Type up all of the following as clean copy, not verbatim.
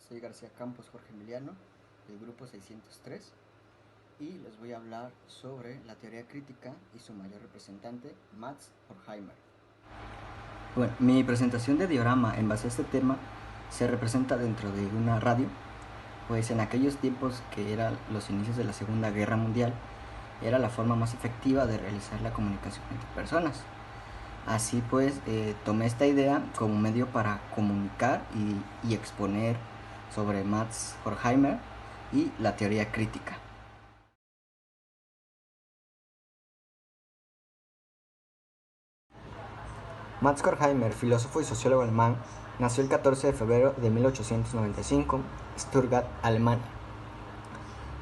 Soy García Campos Jorge Emiliano, del grupo 603, y les voy a hablar sobre la teoría crítica y su mayor representante, Max Horkheimer. Bueno, mi presentación de diorama en base a este tema se representa dentro de una radio, pues en aquellos tiempos que eran los inicios de la Segunda Guerra Mundial, era la forma más efectiva de realizar la comunicación entre personas. Así pues, tomé esta idea como medio para comunicar y exponer sobre Max Horkheimer y la teoría crítica. Max Horkheimer, filósofo y sociólogo alemán, nació el 14 de febrero de 1895 en Stuttgart, Alemania.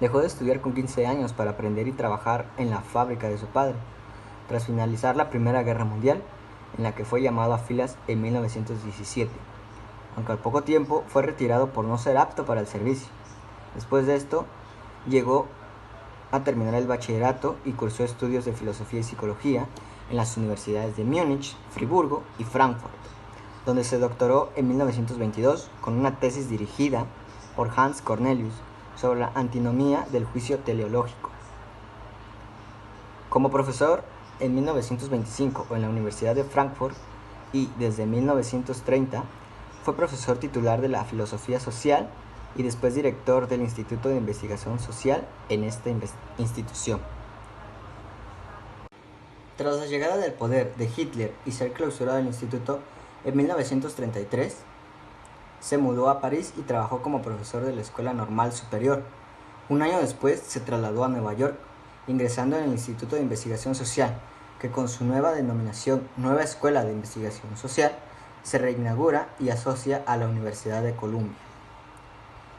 Dejó de estudiar con 15 años para aprender y trabajar en la fábrica de su padre, tras finalizar la Primera Guerra Mundial, en la que fue llamado a filas en 1917, aunque al poco tiempo fue retirado por no ser apto para el servicio. Después de esto, llegó a terminar el bachillerato y cursó estudios de filosofía y psicología en las universidades de Múnich, Friburgo y Frankfurt, donde se doctoró en 1922 con una tesis dirigida por Hans Cornelius sobre la antinomía del juicio teleológico. Como profesor en 1925 en la Universidad de Frankfurt y desde 1930 fue profesor titular de la filosofía social y después director del Instituto de Investigación Social en esta institución. Tras la llegada del poder de Hitler y ser clausurado el instituto en 1933, se mudó a París y trabajó como profesor de la Escuela Normal Superior. Un año después se trasladó a Nueva York, ingresando en el Instituto de Investigación Social, que con su nueva denominación Nueva Escuela de Investigación Social se reinaugura y asocia a la Universidad de Columbia.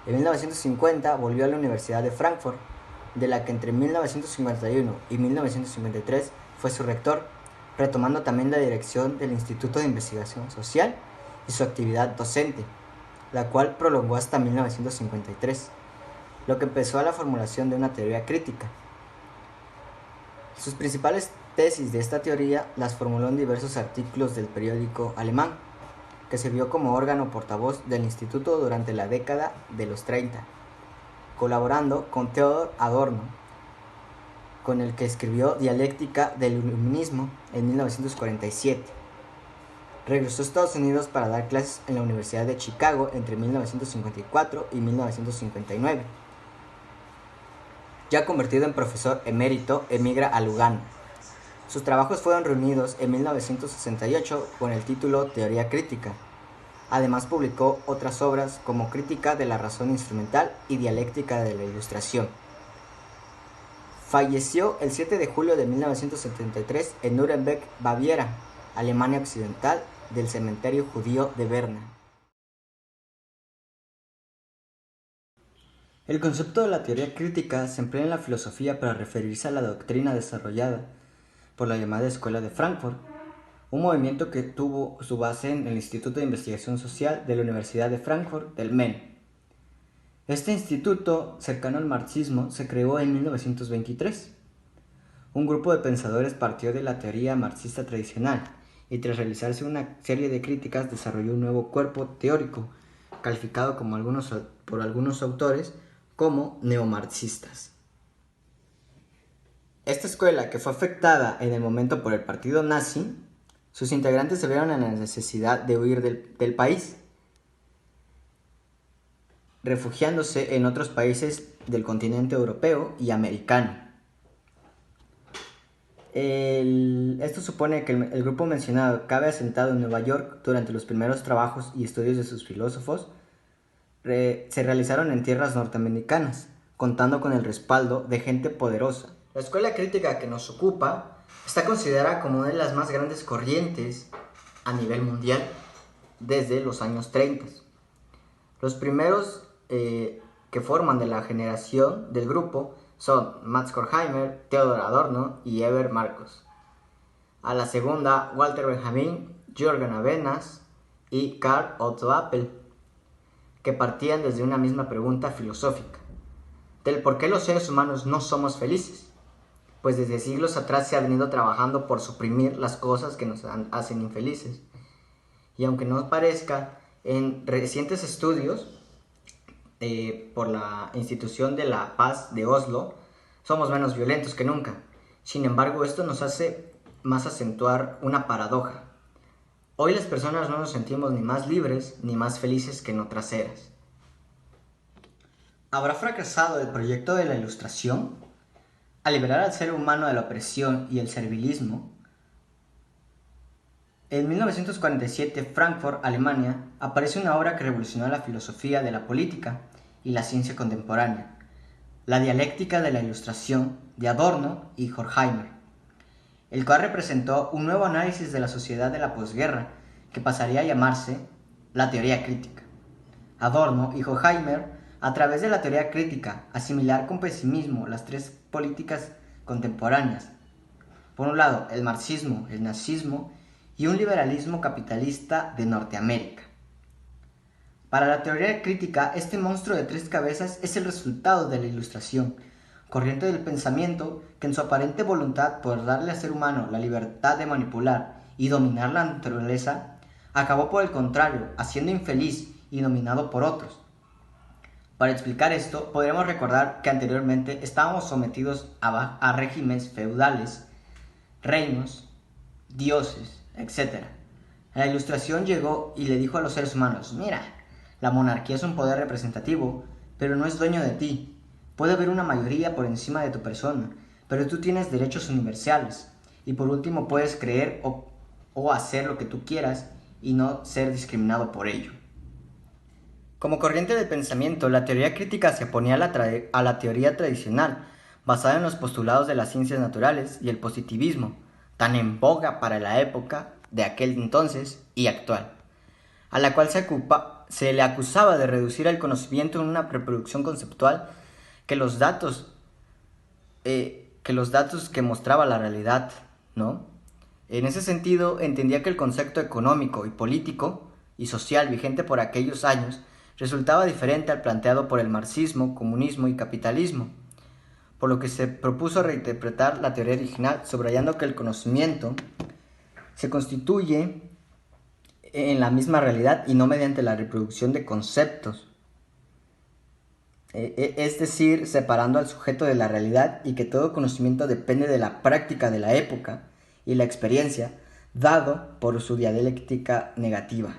En 1950 volvió a la Universidad de Frankfurt, de la que entre 1951 y 1953 fue su rector, retomando también la dirección del Instituto de Investigación Social y su actividad docente, la cual prolongó hasta 1953, lo que empezó a la formulación de una teoría crítica. Sus principales tesis de esta teoría las formuló en diversos artículos del periódico alemán, que sirvió como órgano portavoz del instituto durante la década de los 30, colaborando con Theodor Adorno, con el que escribió Dialéctica del Iluminismo en 1947. Regresó a Estados Unidos para dar clases en la Universidad de Chicago entre 1954 y 1959. Ya convertido en profesor emérito, emigra a Lugano. Sus trabajos fueron reunidos en 1968 con el título Teoría Crítica. Además publicó otras obras como Crítica de la Razón Instrumental y Dialéctica de la Ilustración. Falleció el 7 de julio de 1973 en Nuremberg, Baviera, Alemania Occidental, del cementerio judío de Berna. El concepto de la teoría crítica se emplea en la filosofía para referirse a la doctrina desarrollada por la llamada Escuela de Frankfurt, un movimiento que tuvo su base en el Instituto de Investigación Social de la Universidad de Frankfurt del Main. Este instituto, cercano al marxismo, se creó en 1923. Un grupo de pensadores partió de la teoría marxista tradicional y tras realizarse una serie de críticas desarrolló un nuevo cuerpo teórico, calificado por algunos autores como neomarxistas. Esta escuela, que fue afectada en el momento por el partido nazi, sus integrantes se vieron en la necesidad de huir del país, refugiándose en otros países del continente europeo y americano. Esto supone que el grupo mencionado cabe asentado en Nueva York durante los primeros trabajos y estudios de sus filósofos se realizaron en tierras norteamericanas, contando con el respaldo de gente poderosa. La escuela crítica que nos ocupa está considerada como una de las más grandes corrientes a nivel mundial desde los años 30. Los primeros que forman de la generación del grupo son Max Horkheimer, Theodor Adorno y Eber Marcuse. A la segunda, Walter Benjamin, Jürgen Habermas y Karl Otto Appel, que partían desde una misma pregunta filosófica, del por qué los seres humanos no somos felices, pues desde siglos atrás se ha venido trabajando por suprimir las cosas que nos hacen infelices. Y aunque no parezca, en recientes estudios por la institución de la paz de Oslo, somos menos violentos que nunca. Sin embargo, esto nos hace más acentuar una paradoja. Hoy las personas no nos sentimos ni más libres ni más felices que en otras eras. ¿Habrá fracasado el proyecto de la Ilustración? Al liberar al ser humano de la opresión y el servilismo, en 1947, Frankfurt, Alemania, aparece una obra que revolucionó la filosofía de la política y la ciencia contemporánea, La dialéctica de la Ilustración, de Adorno y Horkheimer, el cual representó un nuevo análisis de la sociedad de la posguerra que pasaría a llamarse la teoría crítica. Adorno y Horkheimer, a través de la teoría crítica, asimilar con pesimismo las tres políticas contemporáneas. Por un lado, el marxismo, el nazismo y un liberalismo capitalista de Norteamérica. Para la teoría crítica, este monstruo de tres cabezas es el resultado de la Ilustración, corriente del pensamiento que en su aparente voluntad por darle al ser humano la libertad de manipular y dominar la naturaleza, acabó por el contrario, haciendo infeliz y dominado por otros. Para explicar esto, podremos recordar que anteriormente estábamos sometidos a regímenes feudales, reinos, dioses, etc. La Ilustración llegó y le dijo a los seres humanos: mira, la monarquía es un poder representativo, pero no es dueño de ti. Puede haber una mayoría por encima de tu persona, pero tú tienes derechos universales. Y por último, puedes creer o hacer lo que tú quieras y no ser discriminado por ello. Como corriente de pensamiento, la teoría crítica se oponía a la teoría tradicional, basada en los postulados de las ciencias naturales y el positivismo, tan en boga para la época de aquel entonces y actual, a la cual se le acusaba de reducir el conocimiento en una reproducción conceptual que los datos que mostraba la realidad, ¿no? En ese sentido, entendía que el concepto económico y político y social vigente por aquellos años resultaba diferente al planteado por el marxismo, comunismo y capitalismo, por lo que se propuso reinterpretar la teoría original, subrayando que el conocimiento se constituye en la misma realidad y no mediante la reproducción de conceptos, es decir, separando al sujeto de la realidad, y que todo conocimiento depende de la práctica de la época y la experiencia, dado por su dialéctica negativa.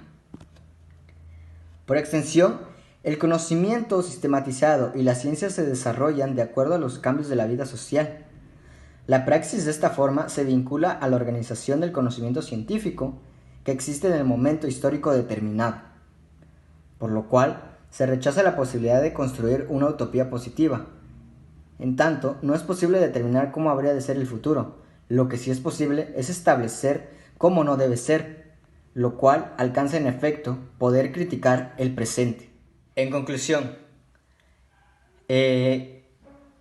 Por extensión, el conocimiento sistematizado y la ciencia se desarrollan de acuerdo a los cambios de la vida social. La praxis de esta forma se vincula a la organización del conocimiento científico que existe en el momento histórico determinado, por lo cual se rechaza la posibilidad de construir una utopía positiva. En tanto, no es posible determinar cómo habría de ser el futuro. Lo que sí es posible es establecer cómo no debe ser, lo cual alcanza en efecto poder criticar el presente. En conclusión,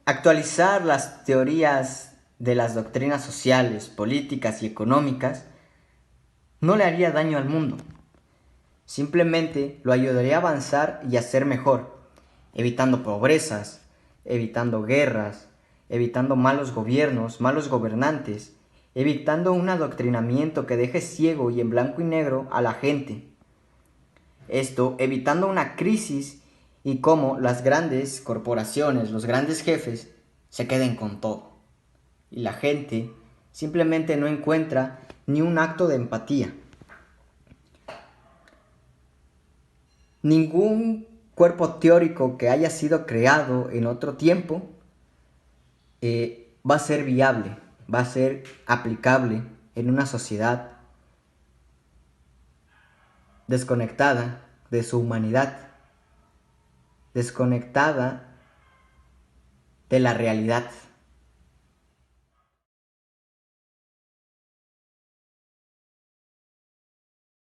actualizar las teorías de las doctrinas sociales, políticas y económicas no le haría daño al mundo. Simplemente lo ayudaría a avanzar y a ser mejor, evitando pobrezas, evitando guerras, evitando malos gobiernos, malos gobernantes, evitando un adoctrinamiento que deje ciego y en blanco y negro a la gente. Esto evitando una crisis y cómo las grandes corporaciones, los grandes jefes, se queden con todo. Y la gente simplemente no encuentra ni un acto de empatía. Ningún cuerpo teórico que haya sido creado en otro tiempo va a ser viable, va a ser aplicable en una sociedad desconectada de su humanidad, desconectada de la realidad.